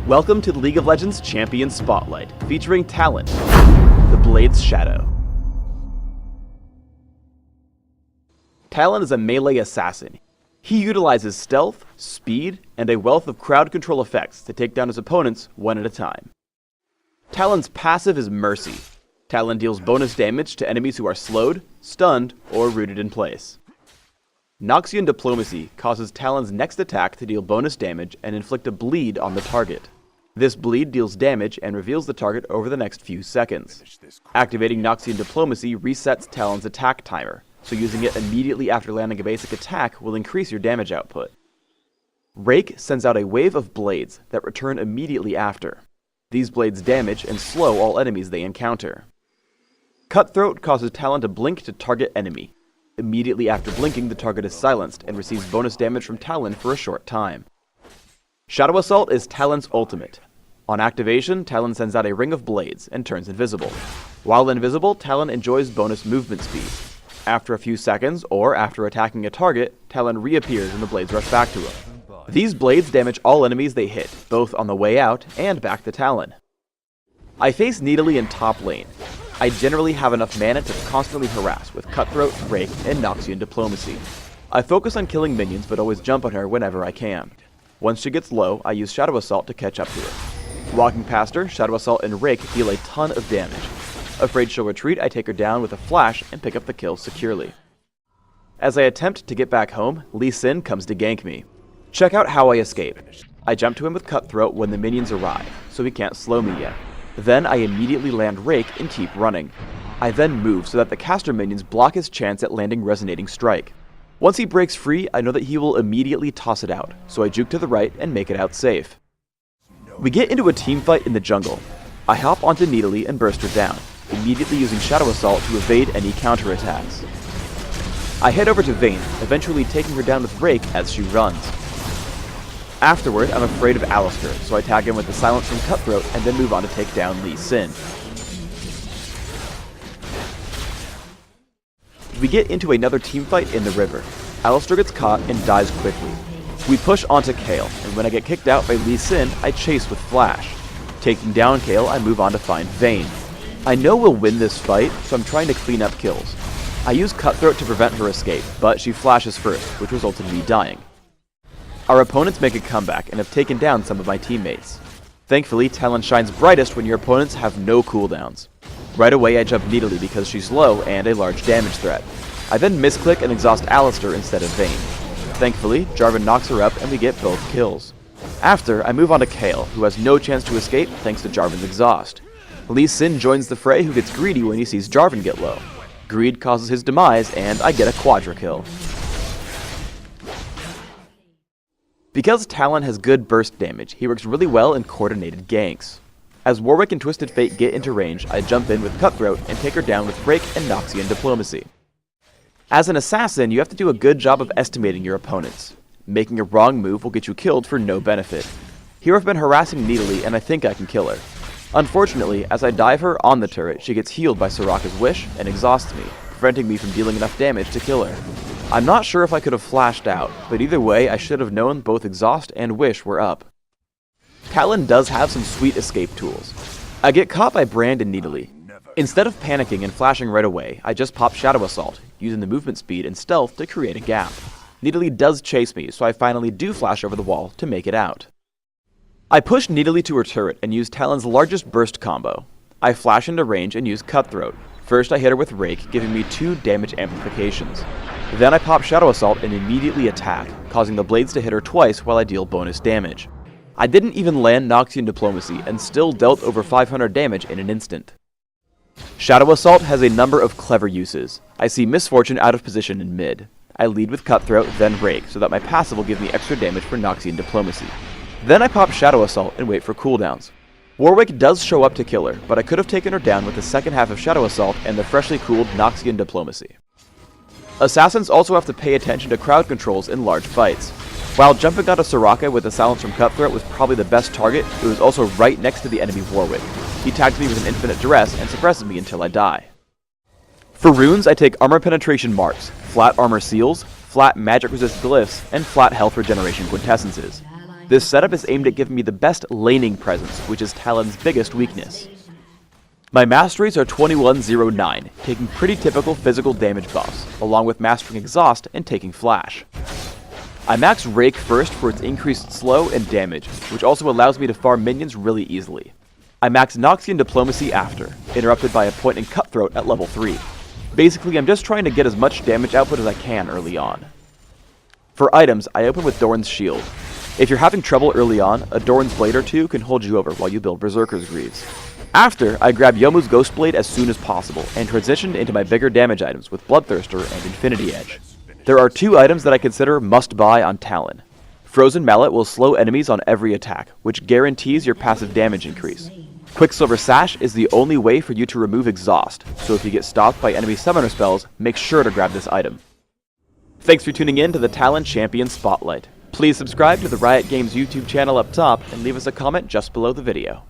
Welcome to the League of Legends Champion Spotlight, featuring Talon, the Blade's Shadow. Talon is a melee assassin. He utilizes stealth, speed, and a wealth of crowd control effects to take down his opponents one at a time. Talon's passive is Mercy. Talon deals bonus damage to enemies who are slowed, stunned, or rooted in place. Noxian Diplomacy causes Talon's next attack to deal bonus damage and inflict a bleed on the target. This bleed deals damage and reveals the target over the next few seconds. Activating Noxian Diplomacy resets Talon's attack timer, so using it immediately after landing a basic attack will increase your damage output. Rake sends out a wave of blades that return immediately after. These blades damage and slow all enemies they encounter. Cutthroat causes Talon to blink to target enemy. Immediately after blinking, the target is silenced and receives bonus damage from Talon for a short time. Shadow Assault is Talon's ultimate. On activation, Talon sends out a ring of blades and turns invisible. While invisible, Talon enjoys bonus movement speed. After a few seconds, or after attacking a target, Talon reappears and the blades rush back to him. These blades damage all enemies they hit, both on the way out and back to Talon. I face Nidalee in top lane. I generally have enough mana to constantly harass with Cutthroat, Rake, and Noxian Diplomacy. I focus on killing minions but always jump on her whenever I can. Once she gets low, I use Shadow Assault to catch up to her. Walking past her, Shadow Assault and Rake deal a ton of damage. Afraid she'll retreat, I take her down with a flash and pick up the kill securely. As I attempt to get back home, Lee Sin comes to gank me. Check out how I escape. I jump to him with Cutthroat when the minions arrive, so he can't slow me yet. Then I immediately land Rake and keep running. I then move so that the caster minions block his chance at landing Resonating Strike. Once he breaks free, I know that he will immediately toss it out, so I juke to the right and make it out safe. We get into a team fight in the jungle. I hop onto Nidalee and burst her down, immediately using Shadow Assault to evade any counterattacks. I head over to Vayne, eventually taking her down with Rake as she runs. Afterward, I'm afraid of Alistar, so I tag him with the silence from Cutthroat and then move on to take down Lee Sin. We get into another team fight in the river. Alistar gets caught and dies quickly. We push onto Kayle, and when I get kicked out by Lee Sin, I chase with Flash. Taking down Kayle, I move on to find Vayne. I know we'll win this fight, so I'm trying to clean up kills. I use Cutthroat to prevent her escape, but she flashes first, which resulted in me dying. Our opponents make a comeback and have taken down some of my teammates. Thankfully, Talon shines brightest when your opponents have no cooldowns. Right away I jump Nidalee because she's low and a large damage threat. I then misclick and exhaust Alistar instead of Vayne. Thankfully, Jarvan knocks her up and we get both kills. After, I move on to Kayle, who has no chance to escape thanks to Jarvan's exhaust. Lee Sin joins the fray, who gets greedy when he sees Jarvan get low. Greed causes his demise and I get a quadra kill. Because Talon has good burst damage, he works really well in coordinated ganks. As Warwick and Twisted Fate get into range, I jump in with Cutthroat and take her down with Rake and Noxian Diplomacy. As an assassin, you have to do a good job of estimating your opponents. Making a wrong move will get you killed for no benefit. Here I've been harassing Nidalee and I think I can kill her. Unfortunately, as I dive her on the turret, she gets healed by Soraka's Wish and exhausts me, preventing me from dealing enough damage to kill her. I'm not sure if I could have flashed out, but either way I should have known both Exhaust and Wish were up. Talon does have some sweet escape tools. I get caught by Brand and Nidalee. Instead of panicking and flashing right away, I just pop Shadow Assault, using the movement speed and stealth to create a gap. Nidalee does chase me, so I finally do flash over the wall to make it out. I push Nidalee to her turret and use Talon's largest burst combo. I flash into range and use Cutthroat. First I hit her with Rake, giving me 2 damage amplifications. Then I pop Shadow Assault and immediately attack, causing the blades to hit her twice while I deal bonus damage. I didn't even land Noxian Diplomacy and still dealt over 500 damage in an instant. Shadow Assault has a number of clever uses. I see Misfortune out of position in mid. I lead with Cutthroat, then Rake, so that my passive will give me extra damage for Noxian Diplomacy. Then I pop Shadow Assault and wait for cooldowns. Warwick does show up to kill her, but I could have taken her down with the second half of Shadow Assault and the freshly cooled Noxian Diplomacy. Assassins also have to pay attention to crowd controls in large fights. While jumping onto Soraka with the silence from Cutthroat was probably the best target, it was also right next to the enemy Warwick. He tags me with an infinite duress and suppresses me until I die. For runes, I take armor penetration marks, flat armor seals, flat magic resist glyphs, and flat health regeneration quintessences. This setup is aimed at giving me the best laning presence, which is Talon's biggest weakness. My masteries are 2109, taking pretty typical physical damage buffs, along with mastering Exhaust and taking Flash. I max Rake first for its increased slow and damage, which also allows me to farm minions really easily. I max Noxian Diplomacy after, interrupted by a point in Cutthroat at level 3. Basically, I'm just trying to get as much damage output as I can early on. For items, I open with Doran's Shield. If you're having trouble early on, a Doran's Blade or two can hold you over while you build Berserker's Greaves. After, I grab Yomu's Ghost Blade as soon as possible, and transitioned into my bigger damage items with Bloodthirster and Infinity Edge. There are 2 items that I consider must-buy on Talon. Frozen Mallet will slow enemies on every attack, which guarantees your passive damage increase. Quicksilver Sash is the only way for you to remove Exhaust, so if you get stopped by enemy summoner spells, make sure to grab this item. Thanks for tuning in to the Talon Champion Spotlight. Please subscribe to the Riot Games YouTube channel up top and leave us a comment just below the video.